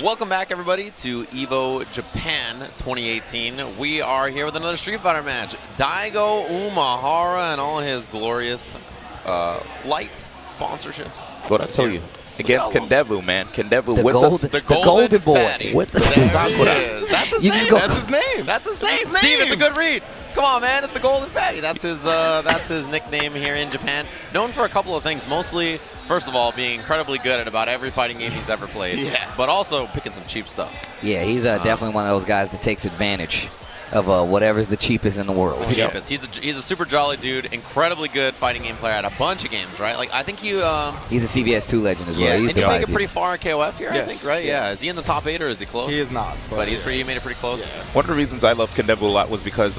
Welcome back, everybody, to EVO Japan 2018. We are here with another Street Fighter match. Daigo Umehara and all his glorious light sponsorships. What I tell you, against Kendevu, man. Kendevu The with gold, us. the golden boy. Fatty. With the Sakura. That's his name. That's his name. That's his name. Steve, it's a good read. Come on, man. It's the Golden Fatty. That's his nickname here in Japan. Known for a couple of things. Mostly, first of all, being incredibly good at about every fighting game he's ever played. Yeah. But also picking some cheap stuff. Yeah, he's definitely one of those guys that takes advantage of whatever's the cheapest in the world. Cheapest. He's a super jolly dude. Incredibly good fighting game player at a bunch of games, right? Like I think you. He's a CBS 2 legend as well. Yeah, He and used to you fight make it people. pretty far at KOF here, I Yes. think, right? Yeah. Is he in the top 8 or is he close? He is not. But he made it pretty close. Yeah. One of the reasons I love Kendevu a lot was because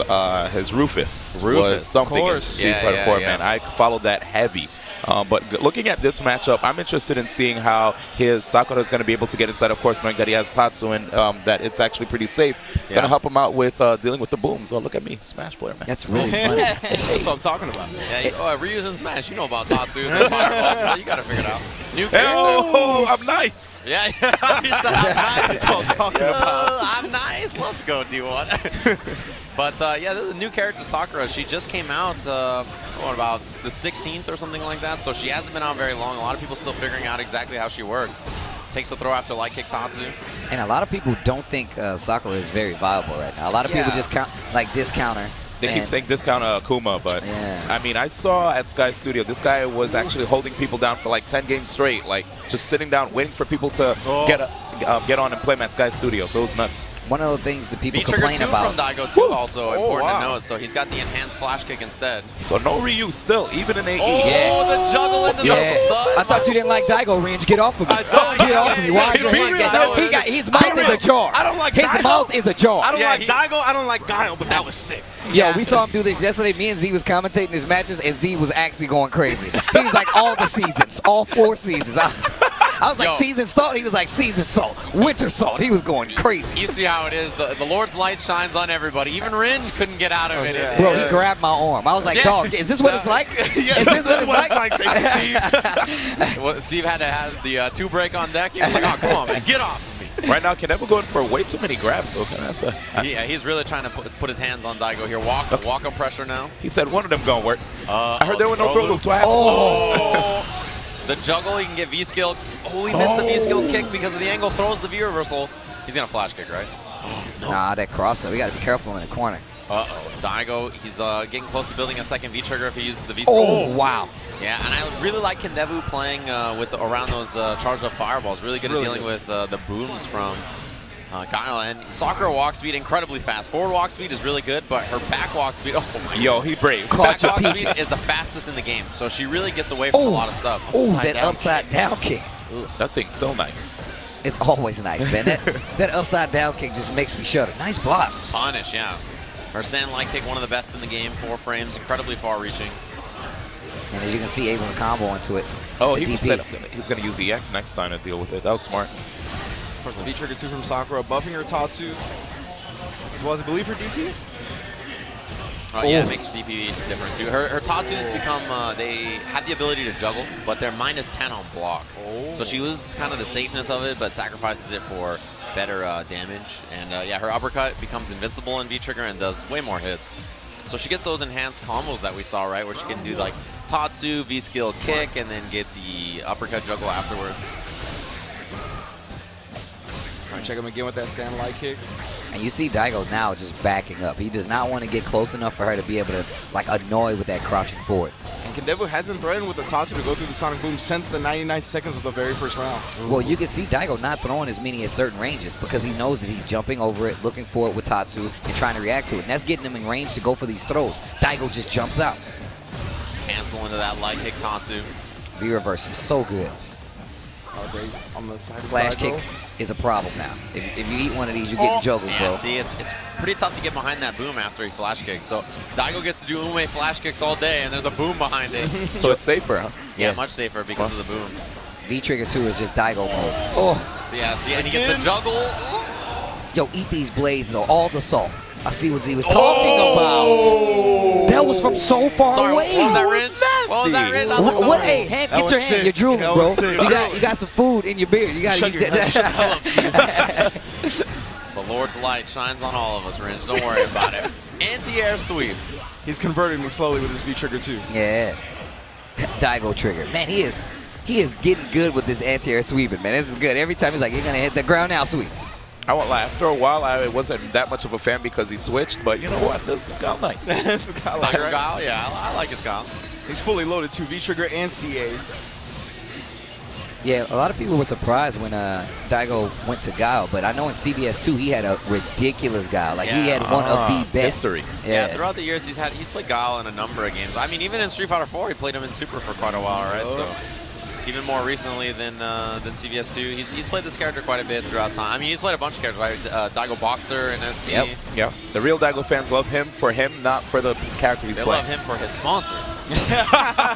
his Rufus was Rufus, something in course. Street Yeah, Fighter yeah, 4, yeah. man. I followed that heavy. But looking at this matchup, I'm interested in seeing how his Sakura is going to be able to get inside, of course, knowing that he has Tatsu and that it's actually pretty safe. It's going to help him out with dealing with the booms. Oh, look at me. Smash player, man. That's really funny. That's what I'm talking about. Yeah, Ryu's and Smash. You know about Tatsus and Fireballs, so you got to figure it out. New character. Oh, I'm nice. Yeah, he said, I'm nice. That's what I'm talking about. I'm nice. Let's go, D1. But yeah, this is a new character, Sakura. She just came out, about the 16th or something like that. So she hasn't been out very long. A lot of people still figuring out exactly how she works. Takes a throw after light kick Tatsu. And a lot of people don't think Sakura is very viable right now. A lot of people just discount her. They keep And- saying discount Akuma, but Yeah. I mean, I saw at Sky Studio, this guy was actually holding people down for like 10 games straight, like just sitting down, waiting for people to get on and play him at Sky Studio. So it was nuts. one of the things that people V-Trigger complain 2 about. from Daigo 2 also Oh, important wow. to note. So he's got the enhanced flash kick instead. So no Ryu still, even in AE. Oh, the juggle into the stud. I thought you didn't like Daigo, Range. Get off of me. Get off of me. Why is your hand getting his mouth is ajar. I don't like His Daigo. mouth is ajar. I don't like Daigo. I don't like Guile, but that was sick. Yo, we saw him do this yesterday. Me and Z was commentating his matches, and Z was actually going crazy. He was like, all the seasons, all 4 seasons. I was like, Yo. season salt. He was like, season salt, winter salt. He was going crazy. You see how it is. The Lord's light shines on everybody. Even Ringe couldn't get out of it. yeah. Bro, he grabbed my arm. I was like, Yeah. dog, is this what it's like? Is this what it's like? Well, Steve had to have the 2 break on deck. He was like, oh, come on, man. Get off of me. Right now, Kendevu going for way too many grabs, so kind of have to. Yeah, he's really trying to put his hands on Daigo here. Walk up pressure now. He said one of them gonna work. I heard there were no throw loops. What happened? Oh. The juggle, he can get V-skill. Oh, he missed the V-skill kick because of the angle. Throws the V-reversal. He's going to flash kick, right? Nah, that crossover. We got to be careful in the corner. Uh-oh. Daigo, he's getting close to building a second V-trigger if he uses the V-skill. Oh, wow. Yeah, and I really like Kendevu playing around those charged up fireballs. Really good at dealing with the booms from Guile. And Sakura walk speed incredibly fast. Forward walk speed is really good, but her back walk speed, oh my Yo, he brave. back Caught you walk peeking. speed is the fastest in the game. So she really gets away from a lot of stuff. Oh, that upside down kick. That thing's still nice. It's always nice, man. That upside down kick just makes me shudder. Nice block. Punish, yeah. Her stand light kick, one of the best in the game. 4 frames, incredibly far reaching. And as you can see, able to combo into it. Oh, It's a he DP. said he's going to use EX next time to deal with it. That was smart. Of course, the V-Trigger 2 from Sakura, buffing her Tatsu, as well as I believe her DP. Yeah, it makes her DP different too. Her Tatsus become, they have the ability to juggle, but they're -10 on block. So she loses kind of the safeness of it, but sacrifices it for better damage. And yeah, her uppercut becomes invincible in V-Trigger and does way more hits. So she gets those enhanced combos that we saw, right? Where she can do like Tatsu, V-skill kick, and then get the uppercut juggle afterwards. Try and check him again with that stand light kick. And you see Daigo now just backing up. He does not want to get close enough for her to be able to like annoy with that crouching forward. And Kendevu hasn't threatened with the Tatsu to go through the Sonic Boom since the 99 seconds of the very first round. Well, you can see Daigo not throwing as many at certain ranges because he knows that he's jumping over it, looking for it with Tatsu, and trying to react to it. And that's getting him in range to go for these throws. Daigo just jumps out. Cancel into that light kick Tatsu. V-reversal, so good. Great on the side of Flash Daigo. kick is a problem now. If you eat one of these, you're getting juggled, Yeah, bro. see, it's pretty tough to get behind that boom after he flash kicks. So Daigo gets to do ume flash kicks all day, and there's a boom behind it. So it's safer, huh? Yeah, much safer because of the boom. V-Trigger 2 is just Daigo mode. Oh, So yeah, see, and he gets the juggle. yo, eat these blades, though. All the salt. I see what he was talking about. That was from so far Sorry, away. what was that, Ringe? What was that written on the What? board? Hey, Hank, That get was your hand. sick. You're drooling, That bro. was sick. You got some food in your beard. You got to eat that. The Lord's light shines on all of us, Ringe. Don't worry about it. Anti-air sweep. He's converting me slowly with his V trigger too. Yeah. Daigo trigger. Man, he is getting good with this anti-air sweeping, man. This is good. Every time he's like, you're going to hit the ground now sweep. I won't lie. After a while, I wasn't that much of a fan because he switched, but you know what? This is kind of nice. That's what I like, Like right? Guile? Yeah, I like his Guile. He's fully loaded too. V trigger and CA. Yeah, a lot of people were surprised when Daigo went to Guile, but I know in CBS 2 he had a ridiculous Guile. Like he had one of the best. History. Yeah, throughout the years he's played Guile in a number of games. I mean, even in Street Fighter 4, he played him in Super for quite a while, right? So even more recently than CBS 2, he's played this character quite a bit throughout time. I mean, he's played a bunch of characters, right? Daigo Boxer and ST. Yep. Yeah. The real Daigo fans love him for him, not for the character he's They playing. love him for his sponsors.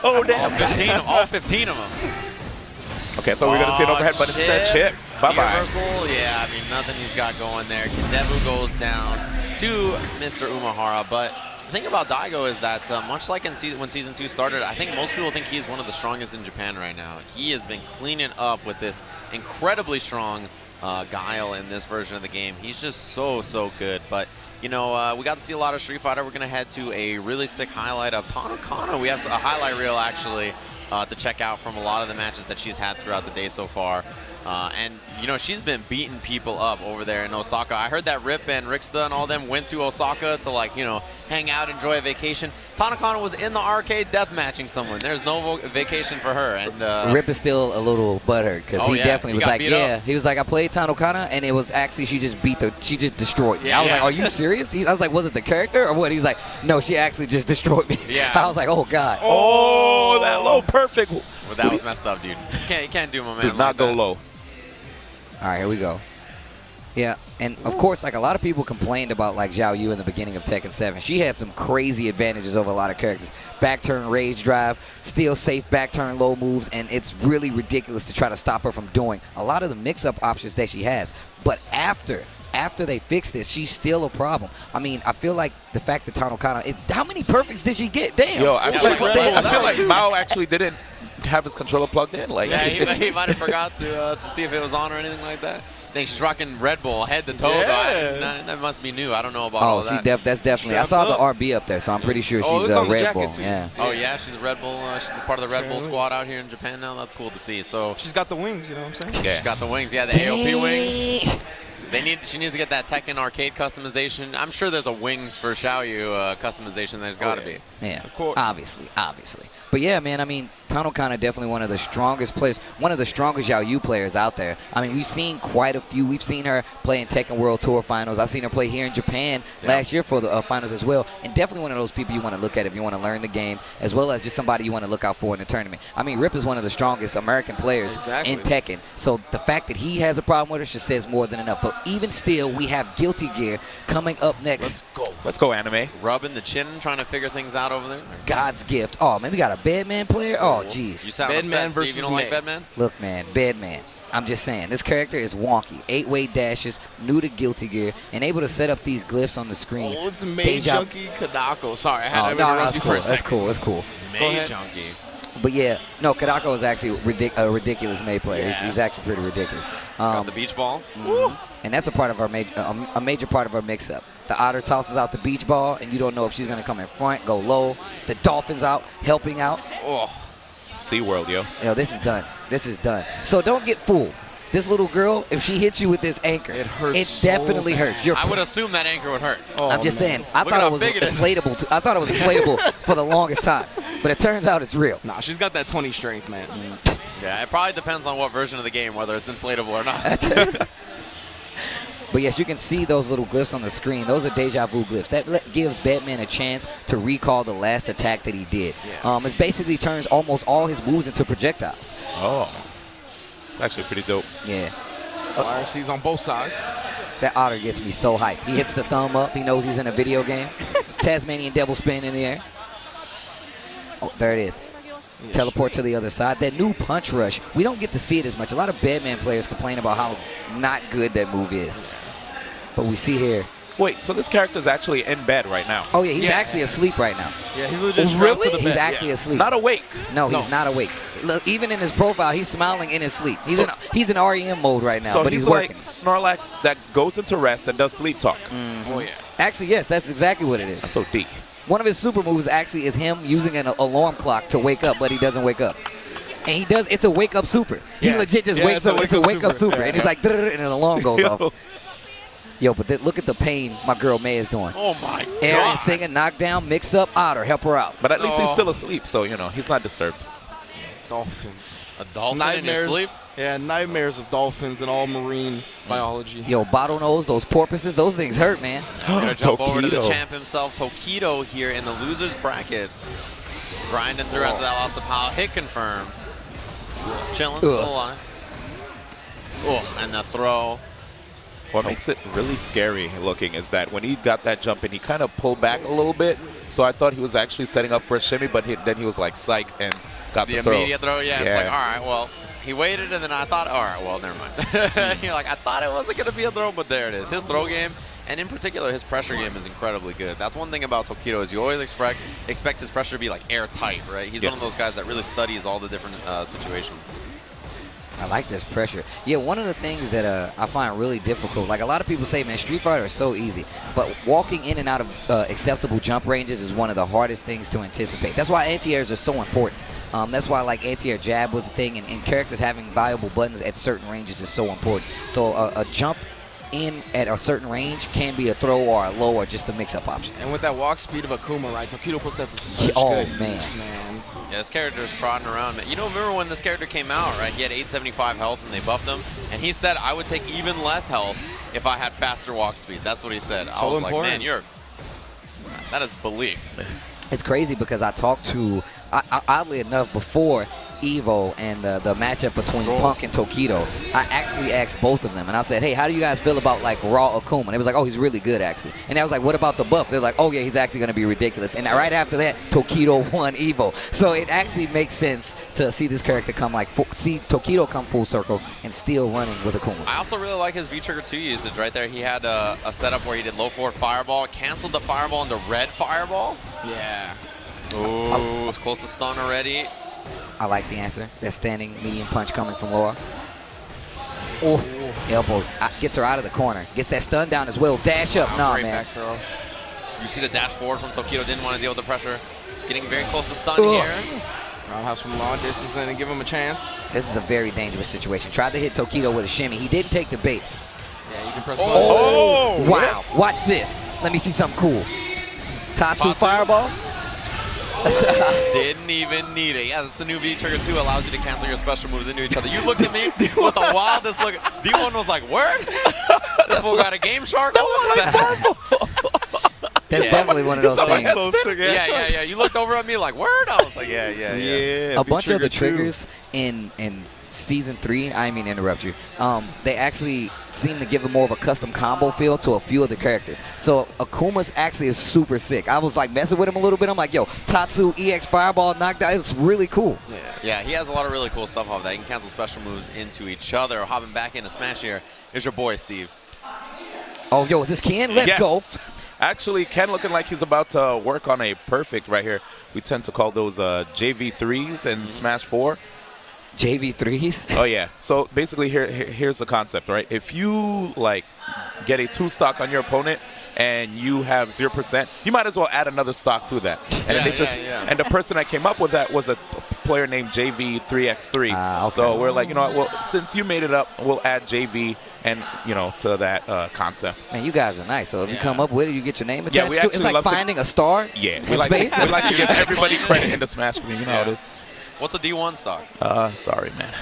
Oh, damn. All 15 of them. Okay, I thought we were going to see an overhead, but instead, Chip. Bye-bye. Universal, yeah, I mean, nothing he's got going there. Kendebu goes down to Mr. Umahara, but the thing about Daigo is that much like when Season 2 started, I think most people think he's one of the strongest in Japan right now. He has been cleaning up with this incredibly strong Guile in this version of the game. He's just so good. But, you know, we got to see a lot of Street Fighter. We're going to head to a really sick highlight of Tanakana. We have a highlight reel, actually, to check out from a lot of the matches that she's had throughout the day so far. And, you know, she's been beating people up over there in Osaka. I heard that Rip and Rixta and all them went to Osaka to, like, you know, hang out, enjoy a vacation. Tanakana was in the arcade death matching someone. There's no vacation for her. And Rip is still a little butthurt because he definitely was like, he was like, I played Tanakana and it was actually she just destroyed me. I was like, are you serious? I was like, was it the character or what? He's like, no, she actually just destroyed me. Yeah. I was like, oh god. Oh, that low perfect. Well, that was messed up, dude. You can't do momentum. Do not like go that. low. All right, here we go. Yeah, and of course, like a lot of people complained about like Zhao Yu in the beginning of Tekken 7. She had some crazy advantages over a lot of characters. Back turn rage drive, still safe back turn low moves, and it's really ridiculous to try to stop her from doing a lot of the mix-up options that she has. But after they fix this, she's still a problem. I mean, I feel like the fact that Tanakana, how many perfects did she get? Damn. Yo, I Yeah, feel like Mao actually didn't have his controller plugged in. Like, Yeah, he might have forgot to see if it was on or anything like that. I think she's rocking Red Bull head to toe. Yeah. That must be new. I don't know about all that. That's definitely. I saw the RB up there, so I'm pretty sure she's it's on the Red jacket, Bull. too. Yeah. Oh yeah, she's a Red Bull. She's a part of the Red Bull squad out here in Japan now. That's cool to see. So She's got the wings, you know what I'm saying? she's got the wings. Yeah, the AOP wings. She needs to get that Tekken arcade customization. I'm sure there's a wings for Xiaoyu customization. There's got to be. Yeah, Of course. obviously. But yeah, man, I mean, Tanakana definitely one of the strongest players, one of the strongest Zhao Yu players out there. I mean, we've seen quite a few. We've seen her play in Tekken World Tour Finals. I've seen her play here in Japan last year for the finals as well. And definitely one of those people you want to look at if you want to learn the game, as well as just somebody you want to look out for in the tournament. I mean, Rip is one of the strongest American players in Tekken. So the fact that he has a problem with her just says more than enough. But even still, we have Guilty Gear coming up next. let's go, anime. Rubbing the chin, trying to figure things out over there. God's gift. Oh, man, we got a Bedman player? Oh, jeez. You sound Bedman upset, Steve. versus You don't like May. Bedman? Look, man, Bedman. I'm just saying, this character is wonky. 8-way dashes, new to Guilty Gear, and able to set up these glyphs on the screen. Oh, it's May Deja- Junkie Kadako. Sorry, I had Oh, to no, interrupt that's you cool. for a That's second. cool. That's cool. May ahead. Junkie. But yeah, no, Kadako is actually a ridiculous May player. Yeah. He's actually pretty ridiculous. Got the beach ball. And that's a part of our a major part of our mix-up. The Otter tosses out the beach ball, and you don't know if she's going to come in front, go low. The Dolphin's out, helping out. Oh, SeaWorld, yo. Yo, this is done. This is done. So don't get fooled. This little girl, if she hits you with this anchor, It hurts It so definitely bad. hurts. I would assume that anchor would hurt. I'm just saying. I Look thought at it how was big it is. inflatable. I thought it was inflatable for the longest time, but it turns out it's real. Nah, she's got that 20 strength, man. Yeah, it probably depends on what version of the game, whether it's inflatable or not. But yes, you can see those little glyphs on the screen. Those are deja vu glyphs. That gives Batman a chance to recall the last attack that he did. Yeah. It basically turns almost all his moves into projectiles. Oh. It's actually pretty dope. Yeah. YRC's on both sides. That Otter gets me so hyped. He hits the thumb up. He knows he's in a video game. Tasmanian devil spin in the air. Oh, there it is. Teleport to the other side. That new punch rush, we don't get to see it as much. A lot of Batman players complain about how not good that move is. But we see here Wait, so this character is actually in bed right now? Oh, yeah, he's actually asleep right now. Yeah, he's legit strapped really? to the bed. He's actually asleep. Not awake. No, he's not awake. Look, even in his profile, he's smiling in his sleep. He's in REM mode right now, So but he's he's like working. Snorlax that goes into rest and does sleep talk. Oh, yeah. Actually, yes, that's exactly what it is. That's so deep. One of his super moves actually is him using an alarm clock to wake up, but he doesn't wake up. And he does, it's a wake up super. He legit just wakes up, it's a wake up super. And he's like, and an alarm goes off. Yo, but look at the pain my girl May is doing. Oh my God. Aaron singing, knockdown, mix up, Otter, help her out. But at least he's still asleep, so, you know, he's not disturbed. Dolphins. A dolphin in your sleep? Yeah, nightmares of dolphins and all marine biology. Yo, bottlenose, those porpoises, those things hurt, man. We're going to jump over to the Tokido. champ himself, Tokido, here in the loser's bracket. Grinding through after that loss to Powell. Hit confirmed. Chilling, still alive. Oh, and the throw. What makes it really scary looking is that when he got that jump in, he kind of pulled back a little bit. So I thought he was actually setting up for a shimmy, but then he was like, psych, and got the throw. Immediate throw, yeah. It's like, all right, well, he waited, and then I thought, all right, well, never mind. You're like, I thought it wasn't going to be a throw, but there it is. His throw game, and in particular, his pressure game is incredibly good. That's one thing about Tokido is you always expect his pressure to be like airtight, right? He's one of those guys that really studies all the different situations. I like this pressure. Yeah, one of the things that I find really difficult, like a lot of people say, man, Street Fighter is so easy, but walking in and out of acceptable jump ranges is one of the hardest things to anticipate. That's why anti-airs are so important. That's why like anti-air jab was a thing, and characters having viable buttons at certain ranges is so important. So a jump in at a certain range can be a throw or a low or just a mix-up option. And with that walk speed of Akuma, right, Tokido puts that to such good use, man. Yeah, this character is trotting around. You know, remember when this character came out, right? He had 875 health and they buffed him. And he said, I would take even less health if I had faster walk speed. That's what he said. I was like, man, that is belief. It's crazy because I talked to, oddly enough, before EVO and the matchup between Punk and Tokido, I actually asked both of them, and I said, hey, how do you guys feel about like raw Akuma? And it was like, oh, he's really good actually. And I was like, what about the buff? They're like, oh yeah, he's actually going to be ridiculous. And right after that, Tokido won EVO. So it actually makes sense to see this character come see Tokido come full circle and still running with Akuma. I also really like his V-Trigger 2 usage right there. He had a setup where he did low forward fireball, canceled the fireball into red fireball. Yeah. Ooh, it's close to stun already. I like the answer. That standing medium punch coming from Laura. Oh, elbow. Gets her out of the corner. Gets that stun down as well. Dash up. Nah, great man. back throw. You see the dash forward from Tokido. Didn't want to deal with the pressure. Getting very close to stun here. Roundhouse from long distance and give him a chance. This is a very dangerous situation. Tried to hit Tokido with a shimmy. He didn't take the bait. Yeah, you can press Oh, wow. Watch this. Let me see something cool. Tatsu fireball. Didn't even need it. Yeah, that's the new V-Trigger 2. Allows you to cancel your special moves into each other. You looked at me with the wildest look. D1 was like, word? This fool got a Game Shark? What was that? That's definitely one of those things. So sick, yeah. You looked over at me like, word? I was like, yeah. A bunch of the triggers in Season 3, I mean interrupt you, they actually seem to give it more of a custom combo feel to a few of the characters. So Akuma's actually is super sick. I was like messing with him a little bit. I'm like, yo, Tatsu, EX Fireball, knockdown. It's really cool. Yeah, he has a lot of really cool stuff off that. He can cancel special moves into each other. Hopping back into Smash here is your boy, Steve. Oh, yo, is this Ken? Let's go. Actually, Ken looking like he's about to work on a perfect right here. We tend to call those JV3s in Smash 4. JV3s? Oh, yeah. So basically, here's the concept, right? If you, like, get a 2-stock on your opponent and you have 0%, you might as well add another stock to that. And and the person that came up with that was a player named JV3X3. Okay. So we're like, you know what, well, since you made it up, we'll add JV and, you know, to that concept. Man, you guys are nice. So if you come up with it, you get your name attached Yeah, we to it. actually It's like love finding a star. Yeah, in we like space. to give everybody credit in the Smash community. You know how it is. What's a D1 stock? Sorry, man.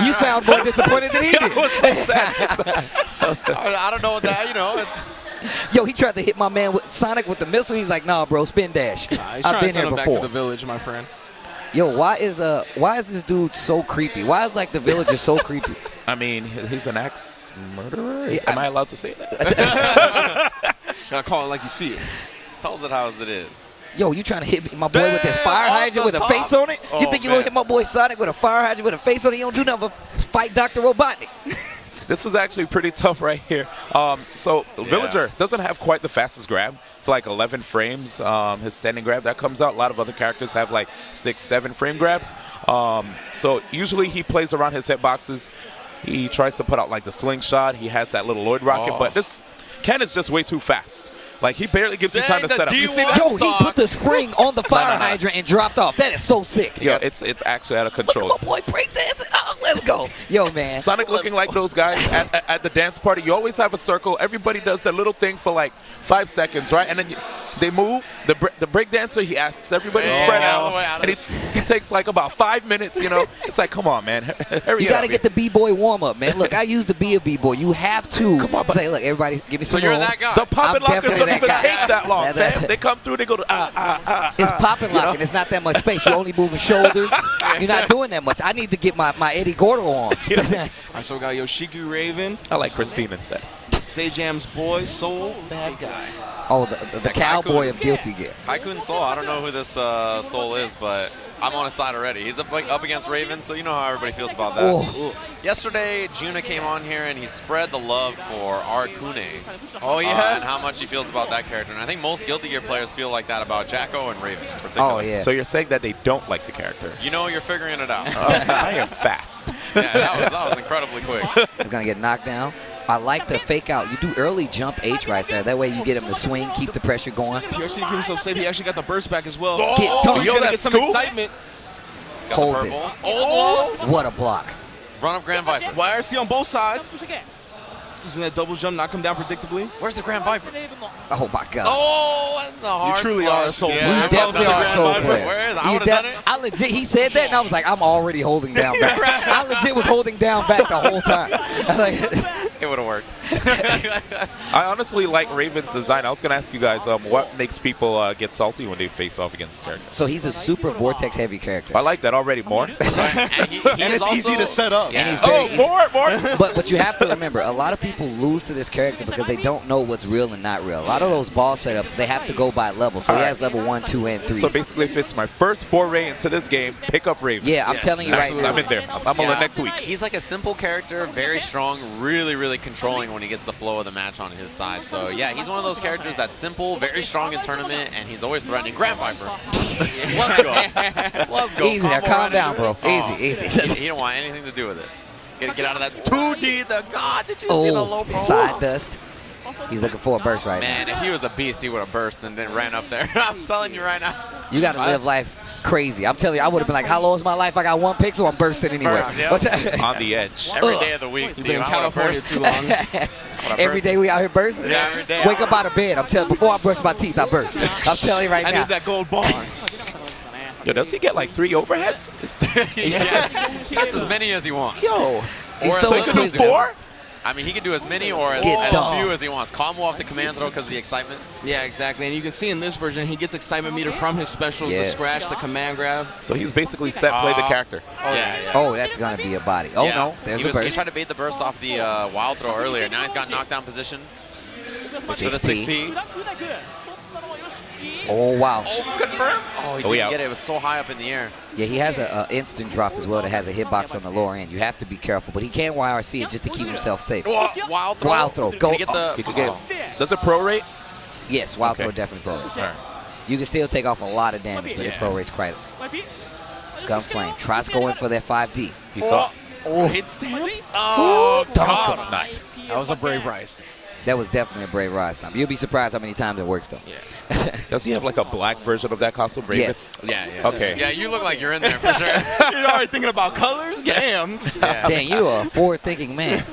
You sound more disappointed than he did. I don't know what that, you know, it's... Yo, he tried to hit my man with Sonic with the missile. He's like, nah, bro, spin dash. I've been here back before. to the village, my friend. Yo, why is this dude so creepy? Why is like the villager so creepy? I mean, he's an ex-murderer. Am I allowed to say that? Gotta call it like you see it. Tells it how it is. Yo, you trying to hit my boy with this fire hydrant with a face on it? You think you gonna hit my boy Sonic with a fire hydrant with a face on it? You don't do nothing but fight Dr. Robotnik. This is actually pretty tough right here. So Villager doesn't have quite the fastest grab. It's like 11 frames, his standing grab that comes out. A lot of other characters have like 6, 7 frame grabs. So usually he plays around his hitboxes. He tries to put out like the slingshot. He has that little Lloyd rocket, but this Ken is just way too fast. Like, he barely gives you time to set up. You see that? Yo, he put the spring on the fire hydrant and dropped off. That is so sick. Yo, it's actually out of control. Look at my boy breakdancing. Oh, let's go. Yo, man. Sonic looking like those guys at the dance party. You always have a circle. Everybody does that little thing for like 5 seconds, right? And then they move. The break dancer, he asks everybody to spread out. And he takes like about 5 minutes, you know. It's like, come on, man. Hurry You got to get the B-boy warm-up, man. Look, I used to be a B-boy. You have to say, look, everybody, give me some room. So you're that guy. The poppin' lockers don't even take that long, That's fam. They come through, they go to It's popping locking. It's not that much space. You're only moving shoulders. You're not doing that much. I need to get my Eddie Gordo on. All right, so we got Yoshiku Raven. I like Christine instead. Sajam's boy, Soul, bad guy. Oh, the cowboy of Guilty Gear. Haiku and Soul. I don't know who this Soul is, but I'm on his side already. He's up against Raven, so you know how everybody feels about that. Oh. Yesterday, Juna came on here and he spread the love for Arcune. Oh, yeah? And how much he feels about that character. And I think most Guilty Gear players feel like that about Jacko and Raven in particular. Oh, yeah. So you're saying that they don't like the character? You know, you're figuring it out. I am fast. Yeah, that was incredibly quick. He's going to get knocked down. I like the fake out. You do early jump H right there. That way you get him to swing, keep the pressure going. PRC keep himself safe. He actually got the burst back as well. Get dunked. He's going to get some excitement. He's got Hold the this. purple. Old one. What a block. Run up Grand Viper. YRC on both sides. Using that double jump, knock him down predictably. Where's the Grand Viper? Oh, my God. Oh, that's the hard truly slash. are a soul Yeah, player. You I definitely love are the a soul Grand player. Viper. Where is it? I You would have done it. I legit, he said that, and I was like, I'm already holding down back. I legit was holding down back the whole time. It would have worked. I honestly like Raven's design. I was going to ask you guys, what makes people get salty when they face off against this character? So he's a super vortex heavy character. I like that already more. And, And it's easy to set up. Yeah. And he's very easy. more. But you have to remember, a lot of people lose to this character because they don't know what's real and not real. A lot of those ball setups, they have to go by level. So he has level 1, 2, and 3. So basically, if it's my first foray into this game, pick up Raven. Yeah, I'm telling you right now. I'm in there. I'm on the next week. He's like a simple character, very strong, really, really controlling when he gets the flow of the match on his side. So yeah, he's one of those characters that's simple, very strong in tournament, and he's always threatening. Grand Viper. Let's go. Let's go. Easy there. Combo Calm right down, into bro. it. Easy. He don't want anything to do with it. Get out of that 2D. God, did you see the low pro? Side dust. He's looking for a burst right Man, if he was a beast, he would have burst and then ran up there. I'm telling you right now. now. You got to live life crazy. I'm telling you, I would have been like, how low is my life? I got 1 pixel, I'm bursting anyway. Burst, yep. On the edge. Every day of the week, Steve. You've been in California too long. Every day we out here bursting? Yeah, every day. Wake up out of bed. I'm telling you, before I brush my teeth, I burst. I'm telling you right I now. need that gold bar. Yo, does he get like 3 overheads? Yeah. That's as many as he wants. Yo. He's Or so So he can do inquisitive. 4? I mean, he can do as many or as Get dumped. few as he wants. Combo off the command throw because of the excitement. Yeah, exactly. And you can see in this version, he gets excitement meter from his specials, the Yes. scratch, the command grab. So he's basically set play the character. Yeah. Oh, that's going to be a body. Oh, Yeah. no. There's he a He burst. tried to bait the burst off the wild throw earlier. Now he's got knockdown position. For the 6P. 6P. Oh, wow. Oh, confirm. Oh, he Oh, didn't yeah. get it. It was so high up in the air. Yeah, he has an instant drop as well that has a hitbox on the lower end. You have to be careful. But he can YRC it just to keep himself safe. Wild throw. Wild throw. Can Go he get the, He could get. Does it prorate? Yes, wild Okay. throw definitely pro rates. All right. You can still take off a lot of damage, but it pro rates quite. Gunflame. Tries going for that 5D. He thought. Oh, hit stamp. Oh, dunk God. him. Nice. That was a brave rise. That was definitely a brave ride stomp. You'll be surprised how many times it works, though. Yeah. Does he have like a black version of that costume, Raven? Yes. Yeah, yeah. Okay. Yeah, you look like you're in there for sure. You're already thinking about colors? Damn. Yeah. Dang, you are a forward-thinking man.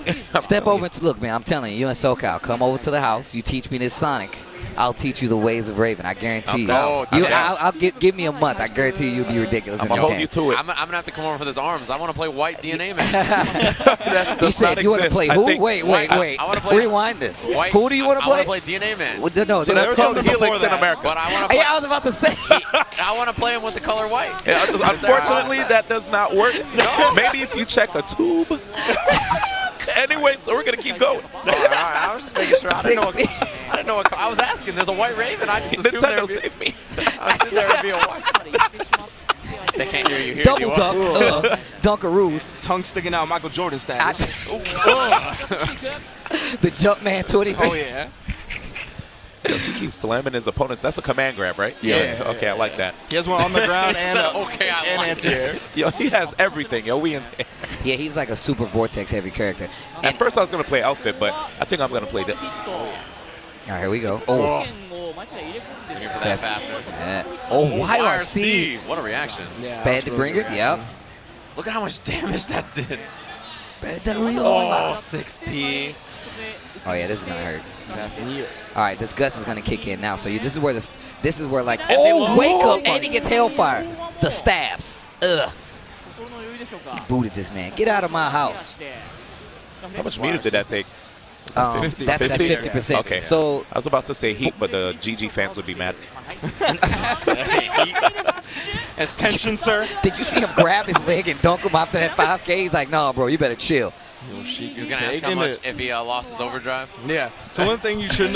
Step over to look, man. I'm telling you, you in SoCal. Come over to the house. You teach me this Sonic. I'll teach you the ways of Raven. I guarantee you. down. You, I'm down. I'll give me a month. I guarantee you'll be ridiculous. I'm in gonna this hold game. you to it. I'm gonna have to come over for this arms. I want to play white DNA man. That You does said not you want to exist. play I who? think- Wait. I wanna play- Rewind this. White, Who do you want to I play? want to play DNA man. Well, no, So there that's was called something Helix before in that. America. But I want to play. Yeah, I was about to say. I want to play him with the color white. Yeah, unfortunately, that does not work. Maybe if you check a tube. Anyway, so we're gonna keep going. All right, I was just making sure. I didn't know what I was asking. There's a white Raven. I just assumed there Nintendo, would be. save me. I assumed there would be a white. They can't hear you here. Double dunk, Dunkaroos. Tongue sticking out, Michael Jordan status. The Jumpman 23. Oh, yeah. He keeps slamming his opponents. That's a command grab, right? Yeah. Okay, I like that. He has one on the ground and okay, I and like anti-air. Yo, he has everything. Yo, we in there. Yeah, he's like a super vortex heavy character. At And, first, I was gonna play outfit, but I think I'm gonna play this. all right, here we go. Oh, Here for that factor. oh, YRC. What a reaction. Yeah, Bad to bring it. Yep. Look at how much damage that did. Bad to Oh, 6P. Oh yeah, this is gonna hurt. All right, this guts is gonna kick in now. So this is where like, oh, wake up, and he gets hellfire. The stabs. Ugh. He booted this man. Get out of my house. How much meter did that take? 50. That's 50%. Okay. So I was about to say heat, but the GG fans would be mad. As tension, sir. did you see him grab his leg and dunk him after that 5K? He's like, no, bro, you better chill. He's going to ask how much if he lost his overdrive. Yeah. So one thing you should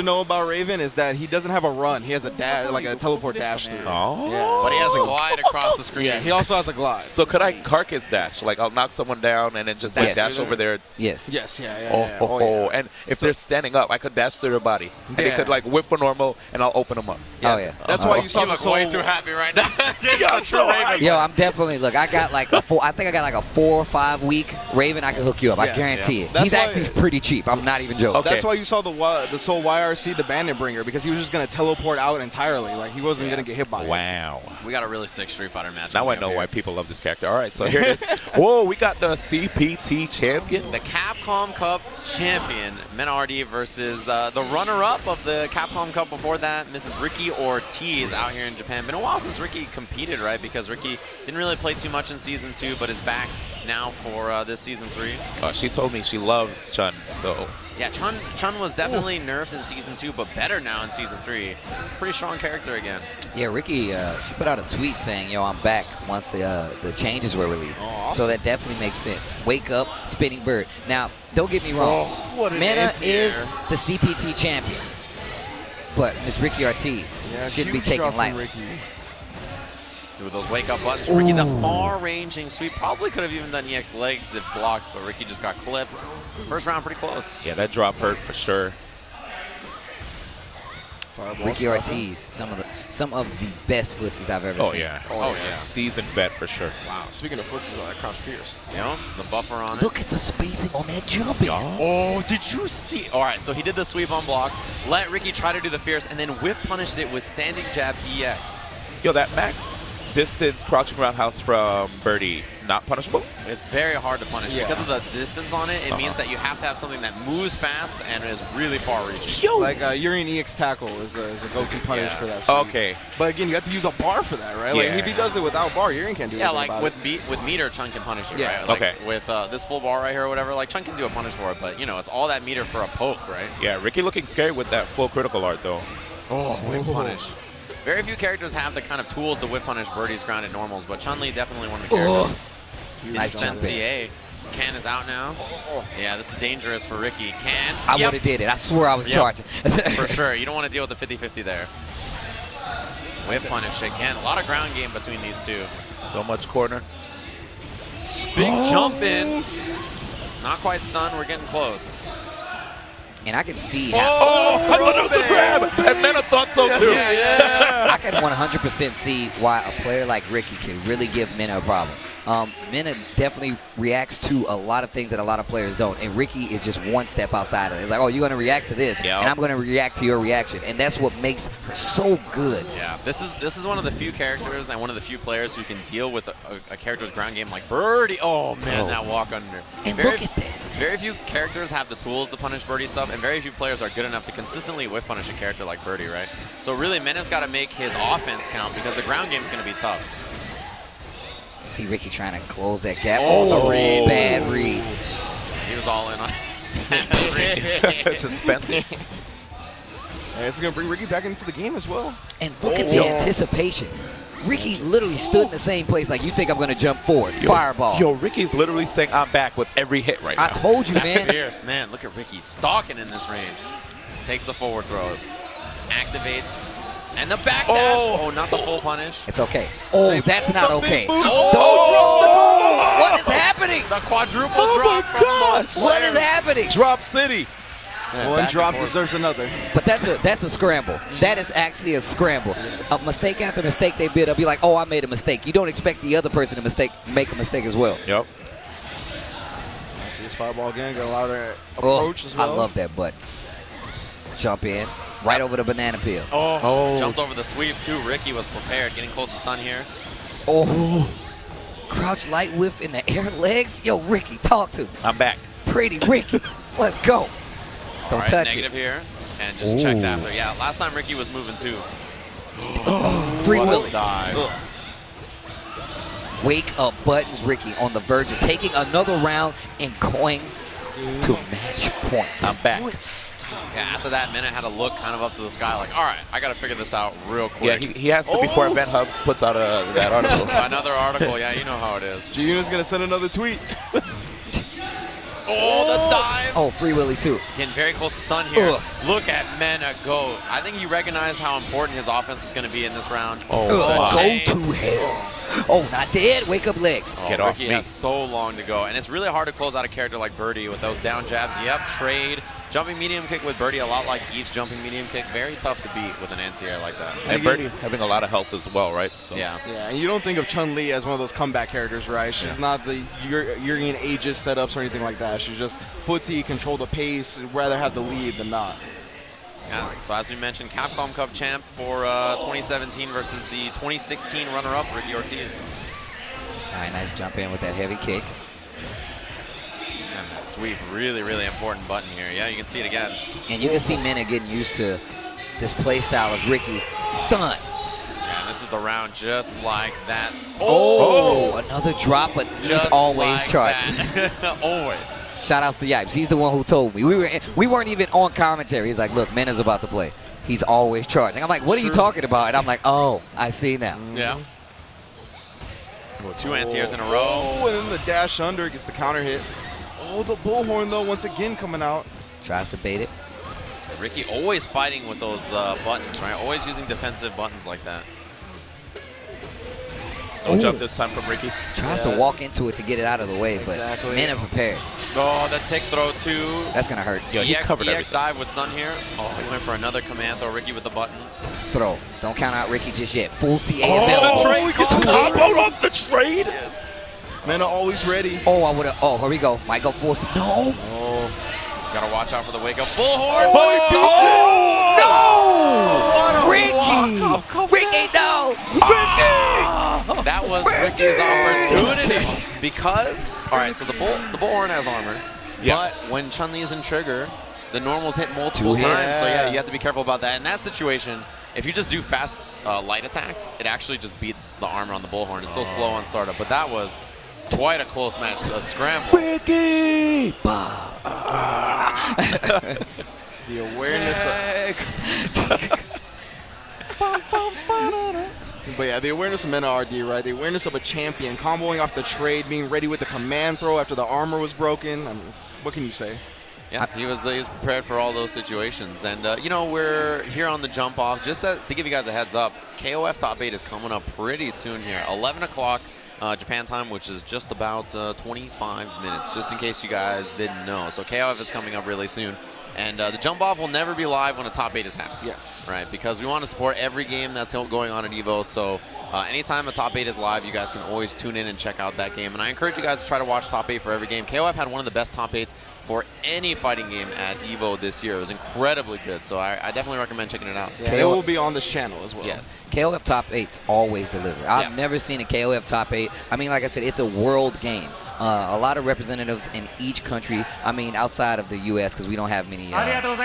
know about Raven is that he doesn't have a run. He has a dash, like a teleport dash through. Oh. Yeah. But he has a glide across the screen. Yeah. He also has a glide. So could I carcass dash? Like I'll knock someone down and then just like Yes. dash over there. Yes. Yes. Yeah. Oh, Yeah. oh, and if they're standing up, I could dash through their body. And they Yeah. could like whip for normal, and I'll open them up. Oh yeah. That's why you saw You the look soul. way too happy right now. I'm so hyped. Yo, I'm definitely look. I got like a 4 or 5 week Raven. I can hook you up. I Yeah. guarantee it. That's He's why- actually pretty cheap. I'm not even joking. Okay. That's why you saw the Soul YRC, the Bandit Bringer, because he was just gonna teleport out entirely. Like he wasn't gonna get hit by it. Wow. We got a really sick Street Fighter match. Now I know why people love this character. All right, so here it is. Whoa, we got the CPT champion. The Capcom Cup champion, Menardi, versus the runner-up of the Capcom Cup before that, Mrs. Ricky Ortiz, out here in Japan. Been a while since Ricky competed, right? Because Ricky didn't really play too much in Season 2, but is back now for this Season 3. She told me she loves Chun, so Yeah, Chun was definitely nerfed in Season 2, but better now in Season 3. Pretty strong character again. Yeah, Ricky, she put out a tweet saying, yo, I'm back once the changes were released. Oh, awesome. So that definitely makes sense. Wake up, Spinning Bird. Now, don't get me wrong. what an Mena anti-air. is the CPT champion. But Miss Ricky Ortiz shouldn't be huge taken shot from lightly. Ricky. With those wake-up buttons. Ricky, the far-ranging sweep. Probably could have even done EX legs if blocked, but Ricky just got clipped. First round, pretty close. yeah, that drop hurt for sure. Fireball Ricky stuff. Ortiz, some of the best footsies I've ever Oh seen. yeah. Oh, yeah. Seasoned vet for sure. Wow. Speaking of footsies, that crouch fierce. You know, the buffer on it. Look at the spacing on that jumping. Oh, did you see? All right, so he did the sweep on block, let Ricky try to do the fierce, and then whip punished it with standing jab EX. Yo, that max distance crouching roundhouse from Birdie, not punishable? It's very hard to punish. Yeah. Because of the distance on it, it means that you have to have something that moves fast and is really far-reaching. Yo. Like Urian EX tackle is a go-to punish Yeah. for that. sweep. Okay. But again, you have to use a bar for that, right? Like Yeah. if he does it without bar, Urian can't do Yeah, anything like about it. with meter, Chun can punish it, Yeah. right? Like Okay. With this full bar right here or whatever, like Chun can do a punish for it, but you know, it's all that meter for a poke, right? Yeah, Ricky looking scary with that full critical art though. Oh, whip punish. Very few characters have the kind of tools to whip punish Birdie's grounded normals, but Chun-Li definitely one of the characters. Didn't Nice spend jump in. CA. Can is out now. Yeah, this is dangerous for Ricky. Can. I Yep. would have did it. I swear I was Yep. charging. For sure. You don't want to deal with the 50-50 there. Whip punish again. A lot of ground game between these two. So much corner. Big jump in. Not quite stunned. We're getting close. And I can see how Oh, I thought it was a grab, and Mena thought so too. I can 100% see why a player like Ricky can really give Mena a problem. Mena definitely reacts to a lot of things that a lot of players don't, and Ricky is just one step outside of it. It's like, oh, you're going to react to this, Yeah. and I'm going to react to your reaction, and that's what makes her so good. Yeah, this is one of the few characters and one of the few players who can deal with a character's ground game like Birdie. Oh man, that walk under. And look at that. Very few characters have the tools to punish Birdie stuff, and very few players are good enough to consistently whiff punish a character like Birdie, right? So really, Mena's got to make his offense count because the ground game is going to be tough. See Ricky trying to close that gap. Oh, the read. Bad read. He was all in on Just spent it. And it's gonna bring Ricky back into the game as well. And look at the anticipation. Ricky literally stood in the same place like, you think I'm going to jump forward. Fireball. Yo, Ricky's literally saying I'm back with every hit right I now. told you, man. Fierce, man. Look at Ricky stalking in this range. Takes the forward throws. Activates. And the back dash. Oh, not the full punish. It's okay. Oh, that's not okay. Oh, What is happening? the quadruple drop. my gosh. What is happening? Drop City. One drop deserves another. But that's a scramble. That is actually a scramble. A mistake after mistake they bid. I'll be like, oh, I made a mistake. You don't expect the other person to make a mistake as well. Yep. I see his fireball again. Got a louder approach as well. I love that butt. Jump in. Right over the banana peel. Oh, jumped over the sweep too. Ricky was prepared, getting close to stun here. Oh. Crouch light whiff in the air legs. Yo, Ricky, talk to me. I'm back. Pretty Ricky. Let's go. Don't All right, touch negative here. And just check after. Yeah, last time Ricky was moving too. Free What a Willy. dive. Wake up buttons, Ricky, on the verge of taking another round and going to match point. I'm back. Yeah, after that minute, had to look kind of up to the sky like, all right, I got to figure this out real quick. Yeah, he has to before Event Hubs puts out that article. Another article, yeah, you know how it is. G-Unit's going to send another tweet. Oh, the dive. Oh, Free Willy too. Getting very close to stun here. Ugh. Look at Mena go. I think he recognized how important his offense is going to be in this round. Oh, Go chain. to hell. Oh, not dead. Wake up legs. Oh, Get off Ricky me. has so long to go, and it's really hard to close out a character like Birdie with those down jabs. Yep, trade. Jumping medium kick with Birdie, a lot like Geef's jumping medium kick. Very tough to beat with an anti-air like that. And Birdie having a lot of health as well, right? So. Yeah. Yeah, and you don't think of Chun-Li as one of those comeback characters, right? She's not the Urian Aegis setups or anything like that. She's just footy, control the pace, rather have the lead than not. Yeah. So as we mentioned, Capcom Cup champ for 2017 versus the 2016 runner-up, Ricky Ortiz. All right, nice jump in with that heavy kick. And that sweep, really, really important button here. Yeah, you can see it again. And you can see Mena getting used to this play style of Ricky. Stun. Yeah, and this is the round just like that. Oh, another drop, but he's Just always like charging. that. Always. Shout outs to Yipes. He's the one who told me. We weren't even on commentary. He's like, look, Mena's about to play. He's always charging. I'm like, what are you talking about? And I'm like, oh, I see now. Yeah. Two anti-airs in a row. Oh, and then the dash under gets the counter hit. Oh, the bullhorn, though, once again coming out. Tries to bait it. Ricky always fighting with those buttons, right? Always using defensive buttons like that. No jump this time from Ricky. Tries to walk into it to get it out of the way, but Exactly. Mena prepared. Oh, the tick throw too. That's going to hurt. Yo, he EX, covered EX everything. dive with stun here. Oh, he went for another command throw. Ricky with the buttons. Throw. Don't count out Ricky just yet. Full CA Oh, ability. trade we get to combo. combo off the trade. Yes. Mena always ready. Oh, I would have. Oh, here we go. Might go full. No. Oh, gotta watch out for the wake up. Bullhorn. Oh, no. Ricky. Ricky, no. Ricky. That was Ricky's opportunity. Because, all right, so the bullhorn has armor. Yeah. But when Chun-Li is in trigger, the normals hit multiple 2 times. hits. So yeah, you have to be careful about that. In that situation, if you just do fast light attacks, it actually just beats the armor on the bullhorn. It's so slow on startup. But that was quite a close match, a scramble. Ricky. The awareness of... But yeah, the awareness of Mena RD, right? The awareness of a champion, comboing off the trade, being ready with the command throw after the armor was broken. I mean, what can you say? Yeah, he was prepared for all those situations. And, you know, we're here on the jump off. Just to give you guys a heads up, KOF Top 8 is coming up pretty soon here. 11 o'clock Japan time, which is just about 25 minutes, just in case you guys didn't know. So KOF is coming up really soon. And the jump off will never be live when a top 8 is happening. Yes. Right, because we want to support every game that's going on at EVO. So anytime a top 8 is live, you guys can always tune in and check out that game. And I encourage you guys to try to watch top 8 for every game. KOF had one of the best top 8s for any fighting game at EVO this year. It was incredibly good. So I definitely recommend checking it out. Yeah, it will be on this channel as well. Yes. KOF Top 8s always deliver. I've never seen a KOF Top 8. I mean, like I said, it's a world game. A lot of representatives in each country. I mean, outside of the U.S., because we don't have many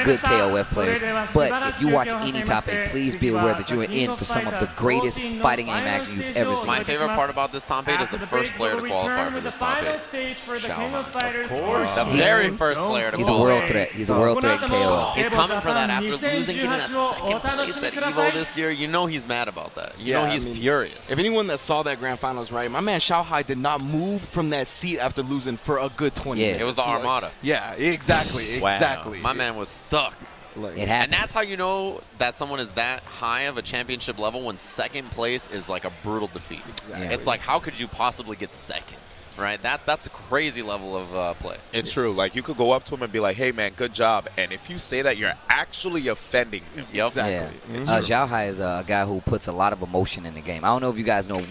good KOF players. But if you watch any top 8, please be aware that you are in for some of the greatest fighting game action you've ever seen. My favorite part about this top 8 is the first player to qualify for this top 8. Xiaohan. Of course. The very first player to He's a qualify. world threat. He's a world threat in KOF. He's coming for that after losing, getting that second place at EVO this year. You know he's mad about that. You know he's furious. If anyone that saw that grand finals, right, my man Xiaohai did not move from that seat after losing for a good 20 minutes. It was the Armada. Yeah, exactly, Wow. exactly. My man was stuck. Like, It happens. And that's how you know that someone is that high of a championship level when second place is like a brutal defeat. Exactly. It's like, how could you possibly get second? Right? That's a crazy level of play. It's true. Like, you could go up to him and be like, hey, man, good job. And if you say that, you're actually offending him. Yep. Exactly. Yeah. Zhao Hai is a guy who puts a lot of emotion in the game. I don't know if you guys know,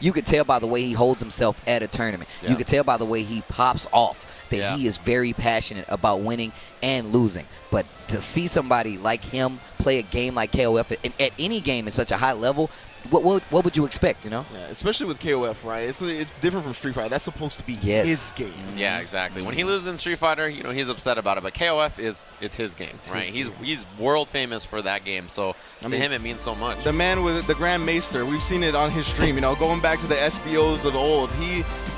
you could tell by the way he holds himself at a tournament. Yeah. You could tell by the way he pops off that Yeah. he is very passionate about winning and losing. But to see somebody like him play a game like KOF at any game at such a high level, what would you expect, you know? Yeah, especially with KOF, right? It's different from Street Fighter. That's supposed to be Yes. his game. Yeah, exactly. When he loses in Street Fighter, he's upset about it. But KOF it's his game, right? his He's world famous for that game. So to him, it means so much. The man with the Grand Maester, we've seen it on his stream. Going back to the SBOs of old,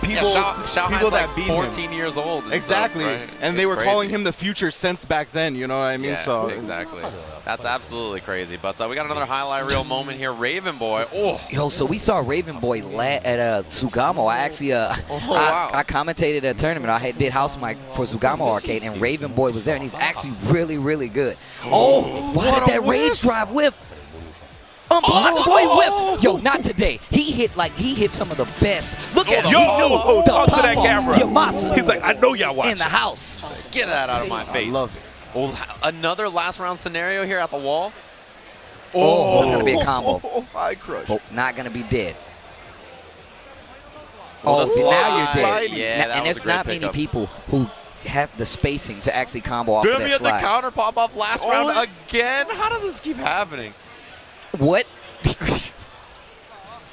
people Shao people Hai's that like beat 14 him. years old. And Exactly, stuff, right? and they It's were crazy. calling him the future since back then. You know what I mean? Yeah, So exactly. That's absolutely crazy. But we got another highlight reel moment here. Raven Boy. Oh. Yo, so we saw Raven Boy at Sugamo. I actually wow. I commentated a tournament. I did house mic for Sugamo Arcade, and Raven Boy was there, and he's actually really, really good. Oh, why did that rage drive whiff? Unblocked boy whiff. Yo, not today. He hit some of the best. Look at him. He knew the talk to that pop-off camera. Yamasa He's like, I know y'all watching. in the house. Get that out of my face. I love it. Oh, another last round scenario here at the wall. Oh, that's gonna be a combo. High crush. But not gonna be dead. Well, Oh, the see, now you're slide. dead. Yeah, Now- that and was a there's great not many pickup. people who have the spacing to actually combo off Did of we that get the slide. counter pop off last round again? How does this keep happening? What?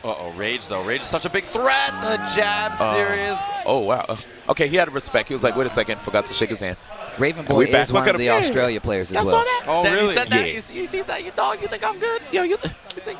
Uh-oh, Rage, though. Rage is such a big threat. The jab series. Oh, wow. Okay, he had respect. He was like, wait a second, forgot to shake his hand. Raven And Boy we back. is Look one at of him. the Yeah. Australia players as Y'all well. saw that? Oh, Damn, really? You said that? Yeah. You see that, you dog? You think I'm good? Yo, you think?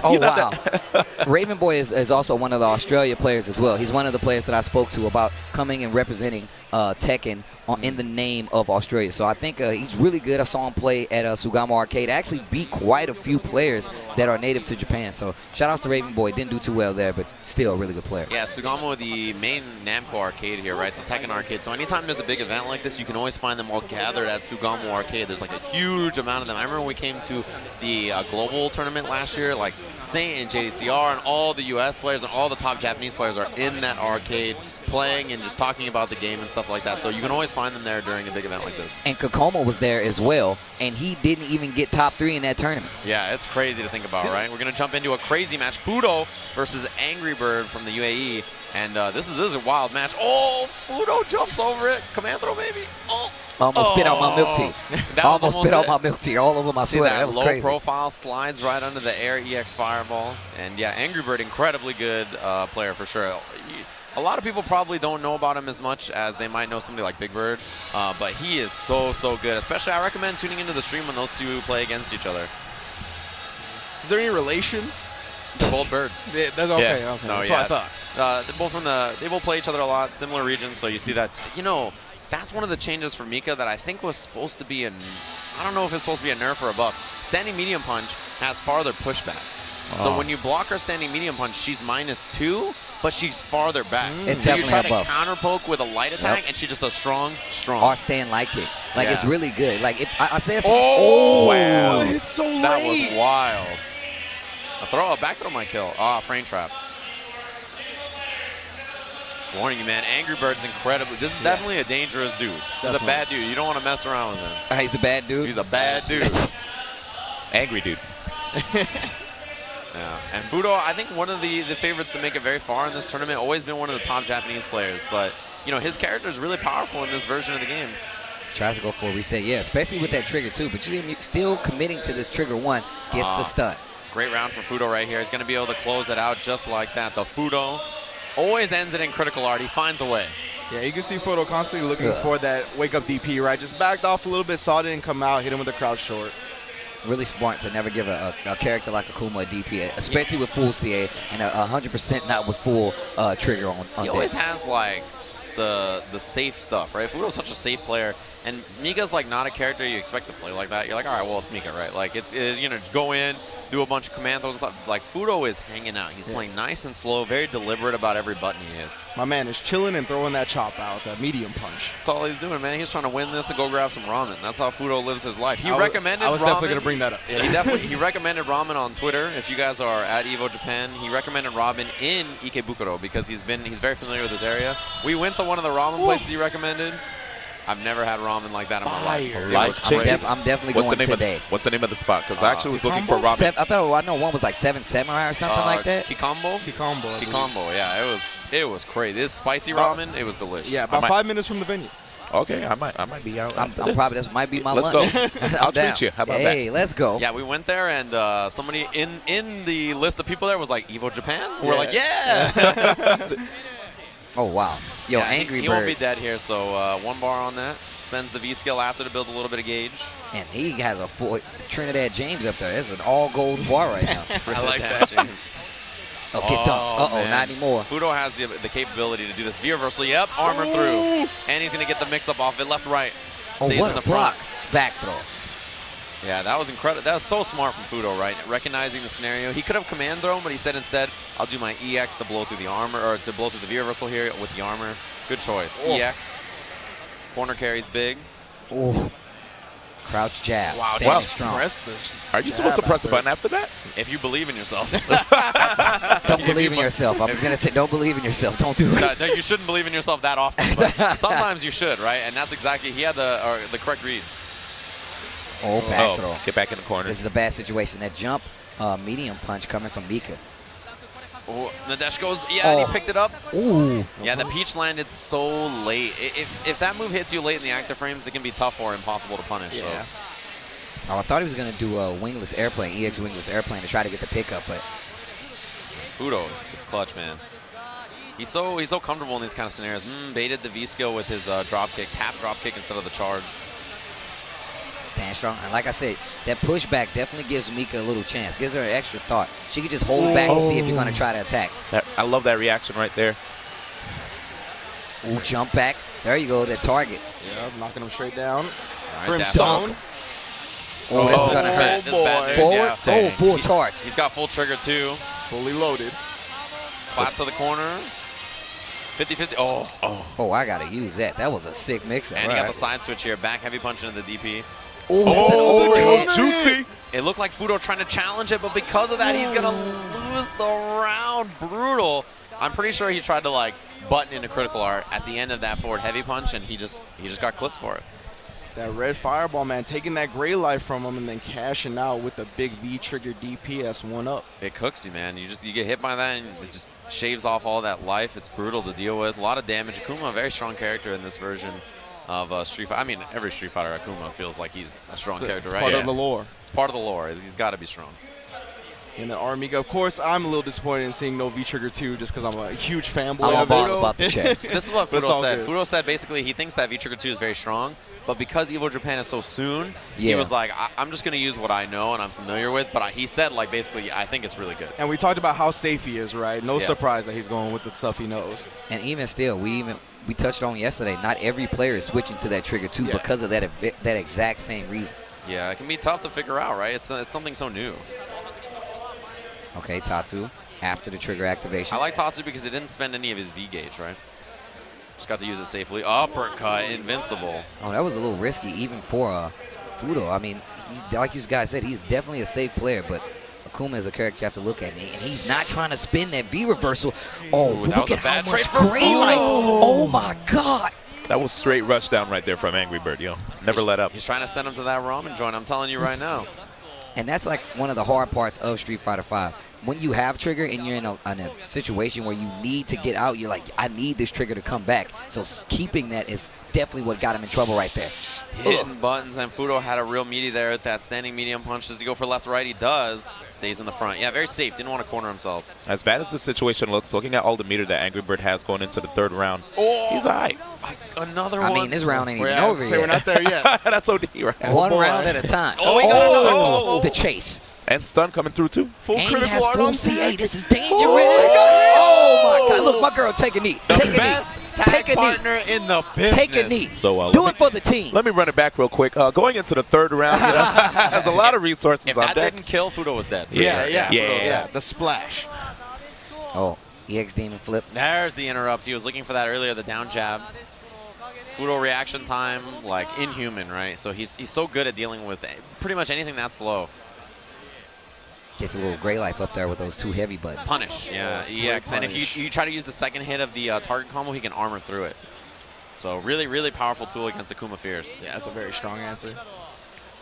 Oh, You're not wow. Raven Boy is also one of the Australia players as well. He's one of the players that I spoke to about coming and representing Tekken in the name of Australia. So I think he's really good. I saw him play at Sugamo Arcade. Actually beat quite a few players that are native to Japan. So shout out to Raven Boy. Didn't do too well there, but still a really good player. Yeah, Sugamo, the main Namco arcade here, right? It's a Tekken arcade. So anytime there's a big event like this, you can always find them all gathered at Sugamo Arcade. There's like a huge amount of them. I remember when we came to the global tournament last year, like Saint and JDCR and all the US players and all the top Japanese players are in that arcade playing and just talking about the game and stuff like that. So you can always find them there during a big event like this. And Kokomo was there as well, and he didn't even get top 3 in that tournament. Yeah, it's crazy to think about, right? We're going to jump into a crazy match. Fudo versus Angry Bird from the UAE. And this is a wild match. Oh, Fudo jumps over it. Command throw, maybe. Oh. Almost spit out my milk tea. That was Almost spit out it. my milk tea all over my See sweater. that, That was low crazy. profile slides right under the air EX fireball. And yeah, Angry Bird, incredibly good player for sure. A lot of people probably don't know about him as much as they might know somebody like Big Bird, but he is so good. Especially, I recommend tuning into the stream when those two play against each other. Is there any relation? Both birds. That's okay. Yeah. Okay. No, That's yeah. what I thought. They're both they both play each other a lot, similar regions, so you see that. That's one of the changes for Mika that I think was supposed to be I don't know if it's supposed to be a nerf or a buff. Standing medium punch has farther pushback. So when you block her standing medium punch, she's -2, but she's farther back. It's so you definitely try a to buff. counter poke with a light attack, and she just does strong. Or stand light kick. Like, it's Yeah. really good. Like, I said Oh, wow. It's so late. That was wild. A back throw might kill. Frame trap. Just warning you, man. Angry Bird's incredibly. This is definitely a dangerous dude. He's a Definitely. bad dude. You don't want to mess around with him. he's a bad dude. He's a bad dude. Angry dude. Yeah. And Fudo, I think one of the favorites to make it very far in this tournament. Always been one of the top Japanese players, but his character is really powerful in this version of the game. Tries to go for a reset, yeah, especially with that trigger too. But you see him still committing to this trigger one, gets the stun. Great round for Fudo right here. He's going to be able to close it out just like that. The Fudo always ends it in critical art. He finds a way. Yeah, you can see Fudo constantly looking for that wake-up DP, right? Just backed off a little bit, saw it didn't come out, hit him with the crouch short. Really smart to never give a character like Akuma a DP, especially with full CA and 100% not with full trigger on He deck. always has like the safe stuff, right? Fudo's such a safe player, And Mika's like not a character you expect to play like that. You're like, all right, well, it's Mika, right? Like it's you know, just go in, do a bunch of command throws and stuff. Like Fudo is hanging out. He's playing nice and slow, very deliberate about every button he hits. My man is chilling and throwing that chop out, that medium punch. That's all he's doing, man. He's trying to win this and go grab some ramen. That's how Fudo lives his life. He I recommended was ramen. definitely going to bring that up. Yeah, he recommended ramen on Twitter. If you guys are at EVO Japan, he recommended ramen in Ikebukuro because he's very familiar with this area. We went to one of the ramen places he recommended. I've never had ramen like that in my life. It was crazy. I'm definitely going today. What's the name of the spot? Because I actually was looking for ramen. I know one was like 7 Samurai or something like that. Kikambo? Kikambo, yeah. It was crazy. This spicy ramen, it was delicious. Yeah, about 5 minutes from the venue. Okay, I might be out. I'm probably, this might be my lunch. Let's go. I'll treat you. How about that? Hey, let's go. Yeah, we went there, and somebody in the list of people there was like, EVO Japan? We're like, yeah! Oh, wow. Yo, Angry Bird. He won't be dead here, so 1 bar on that. Spends the V skill after to build a little bit of gauge. And he has a full Trinidad James up there. It's an all-gold bar right now. I like that, James. Oh, get dunked. Uh-oh, man. not anymore. Fudo has the capability to do this. V-reversal, yep, armor through. And he's going to get the mix-up off it, left, right. Stays what in the a block. front. Back throw. Yeah, that was incredible. That was so smart from Fudo, right? Recognizing the scenario. He could have command thrown, but he said instead, I'll do my EX to blow through the armor, or to blow through the V-reversal here with the armor. Good choice. EX. Corner carries big. Ooh. Crouch jab. Wow, Standing strong. Are you supposed to press a button after that? If you believe in yourself. Don't believe in yourself. I'm going to say don't believe in yourself. Don't do it. No, you shouldn't believe in yourself that often. But sometimes you should, right? And that's exactly, he had the correct read. Oh, back throw. Get back in the corner. This is a bad situation. That jump, medium punch coming from Mika. Oh, Nadesh goes, and he picked it up. Ooh. Yeah, the Peach landed so late. If that move hits you late in the active frames, it can be tough or impossible to punish. Yeah. So. Oh, I thought he was going to do a wingless airplane, EX wingless airplane to try to get the pickup, but Fudo is clutch, man. He's so comfortable in these kind of scenarios. Baited the V skill with his drop kick, tap drop kick instead of the charge. stand strong. And like I said, that pushback definitely gives Mika a little chance. Gives her an extra thought. She could just hold back and see if you're going to try to attack. I love that reaction right there. Ooh, jump back. There you go, that target. Yeah, knocking him straight down. Right, Brimstone. Oh, this is going to hurt. This is bad news, Forward. yeah. Oh, full charge. He's got full trigger too. Fully loaded. Clap to the corner. 50-50. Oh, I got to use that. That was a sick mix-up. And he got the side switch here. Back heavy punch into the DP. Oh, juicy. It looked like Fudo trying to challenge it, but because of that, he's going to lose the round. Brutal. I'm pretty sure he tried to like button into critical art at the end of that forward heavy punch, and he just got clipped for it. That red fireball, man, taking that gray life from him and then cashing out with the big V-trigger DP. That's one up. It cooks you, man. You get hit by that, and it just shaves off all that life. It's brutal to deal with. A lot of damage. Akuma, a very strong character in this version of Street Fighter. I mean, every Street Fighter Akuma feels like he's a strong character, right? It's part of the lore. It's part of the lore. He's got to be strong. And then Armiga, of course, I'm a little disappointed in seeing no V-Trigger 2 just because I'm a huge fanboy I'm of it. all about the check. This is what But it's Fudo all said. good. Fudo said basically he thinks that V-Trigger 2 is very strong, but because EVO Japan is so soon, he Yeah. was like, I'm just going to use what I know and I'm familiar with, but he said, like, basically, I think it's really good. And we talked about how safe he is, right? No Yes. surprise that he's going with the stuff he knows. And even still, we touched on yesterday, not every player is switching to that trigger too because of that exact same reason. Yeah, it can be tough to figure out, right? It's something so new. Okay, Tatsu, after the trigger activation. I like Tatsu because he didn't spend any of his V gauge, right? Just got to use it safely. Uppercut, invincible. Oh, that was a little risky even for Fudo. I mean, like you guys said, he's definitely a safe player, but Akuma is a character you have to look at. And he's not trying to spin that V reversal. Oh, Ooh, that look was at a how bad much trade for gray life. Fudo. Oh, my God. That was straight rush down right there from Angry Bird, yo. Never let up. He's trying to send him to that ramen joint, I'm telling you right now. And that's like one of the hard parts of Street Fighter V. When you have trigger and you're in a situation where you need to get out, you're like, I need this trigger to come back. So keeping that is definitely what got him in trouble right there. Hitting buttons, and Fudo had a real meaty there with that standing medium punch. Does he go for left, right? He does. Stays in the front. Yeah, very safe. Didn't want to corner himself. As bad as the situation looks, looking at all the meter that Angry Bird has going into the third round, Oh, he's all right. Another I one. mean, this round ain't even I was over gonna say, we're yet. not there yet. That's OD, right? One boy. round at a time. Oh, he got it. The chase. And stun coming through, too. Full And he critical has art full on CA. deck. This is dangerous. Oh, my God. Look, my girl, take a knee. Take a knee. Take a partner in the business. Take a knee. So do it for the team. Let me run it back real quick. Going into the third round, has a lot of resources If on that deck. didn't kill, Fudo was dead. Yeah. The splash. Oh, EX Demon flip. There's the interrupt. He was looking for that earlier, the down jab. Fudo reaction time, like inhuman, right? So he's so good at dealing with pretty much anything that slow. Gets a little gray life up there with those two heavy buttons. Punish, yeah, EX. And if you try to use the second hit of the target combo, he can armor through it. So really, really powerful tool against Akuma Fierce. Yeah, that's a very strong answer.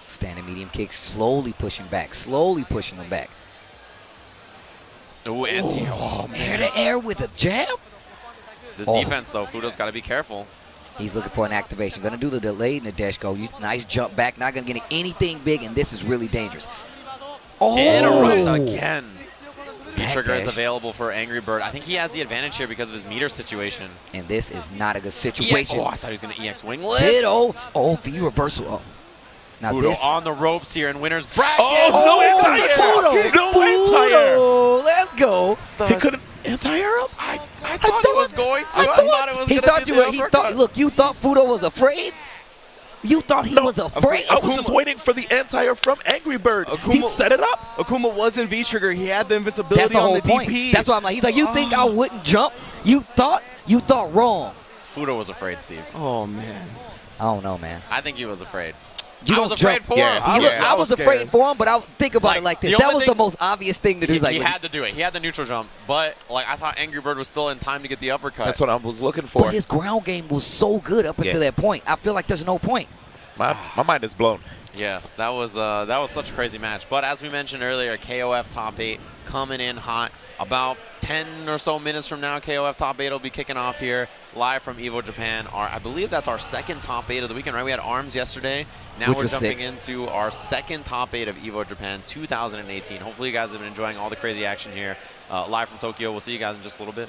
Standing medium kick, slowly pushing back, slowly pushing him back. Ooh, anti. Oh, man. Air to air with a jab? This defense, though, Fudo's got to be careful. He's looking for an activation. Going to do the delay in the dash go. Nice jump back. Not going to get anything big, and this is really dangerous. Oh! Interrupt again. V-trigger is dash. available for Angry Bird. I think he has the advantage here because of his meter situation. And this is not a good situation. Oh, I thought he was going to EX wing lift. Ditto. Oh, V reversal. Oh. Now Fudo this. on the ropes here in winner's bracket. Oh, no anti-air! No anti-air! Fudo, let's go. He couldn't anti-air him? I thought he was going to. I thought it was He going thought to you were. He thought. Look, you thought Fudo was afraid. You thought he was afraid. I was just waiting for the anti-air from Angry Bird. He set it up. Akuma was in V-trigger. He had the invincibility That's the on whole the point. DP. That's why I'm like, he's like, you think I wouldn't jump? You thought wrong. Fudo was afraid, Steve. Oh, man. I don't know, man. I think he was afraid. You I don't was afraid jump. for Yeah. him. I was afraid scared. for him, but I think about Like, it like this. the That only was the thing- most obvious thing to do. He, He's like, he had to do it. He had the neutral jump, but like I thought Angry Bird was still in time to get the uppercut. That's what I was looking for. but his ground game was so good up until that point. I feel like there's no point. My mind is blown. Yeah, that was such a crazy match. But as we mentioned earlier, KOF top 8 coming in hot. About 10 or so minutes from now, KOF top 8 will be kicking off here live from EVO Japan. I believe that's our second top 8 of the weekend, right? We had ARMS yesterday. Now Which we're was jumping sick. into our second top 8 of EVO Japan 2018. Hopefully you guys have been enjoying all the crazy action here live from Tokyo. We'll see you guys in just a little bit.